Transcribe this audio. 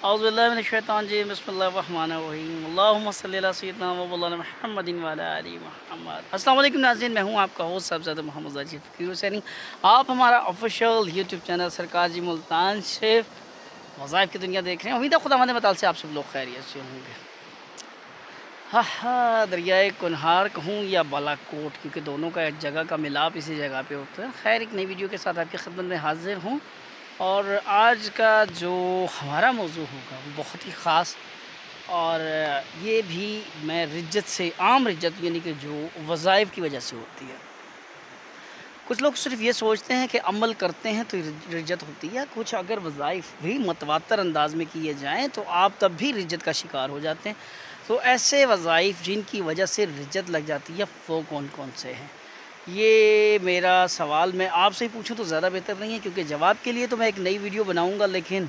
औज़ुबिल्लाहि बिस्मिल्लाहिर्रहमानिर्रहीम अल्लाहुम्मा सल्लि अला सय्यिदिना व मौलाना मुहम्मदिन व अला आलि मुहम्मद। अस्सलाम वालेकुम नाज़रीन, मैं हूँ आपका होस्ट साहबज़ादा मोहम्मद ज़ाहिद फ़कीर हुसैनी। आप हमारा ऑफिशियल यूट्यूब चैनल सरकार जी मुल्तान से वज़ाइफ़ की दुनिया देख रहे हैं। उम्मीद है खुदावंद मताल से आप सब लोग खैरियत से होंगे। हाँ हाँ, दरियाए कुनहार कहूँ या बालाकोट, क्योंकि दोनों का एक जगह का मिलाप इसी जगह पे होता है। खैर, एक नई वीडियो के साथ आपकी खिदमत में हाज़िर हूँ और आज का जो हमारा मौजू होगा वो बहुत ही ख़ास, और ये भी मैं रिज्जत से, आम रिज्जत यानी कि जो वज़ाइफ़ की वजह से होती है। कुछ लोग सिर्फ़ ये सोचते हैं कि अमल करते हैं तो रिज्जत होती है। कुछ अगर वज़ाइफ़ भी मतवातर अंदाज़ में किए जाएँ तो आप तब भी रिज्जत का शिकार हो जाते हैं। तो ऐसे वज़ाइफ़ जिनकी वजह से रिज्जत लग जाती है वो कौन-कौन से हैं? ये मेरा सवाल मैं आपसे ही पूछूँ तो ज़्यादा बेहतर नहीं है, क्योंकि जवाब के लिए तो मैं एक नई वीडियो बनाऊँगा, लेकिन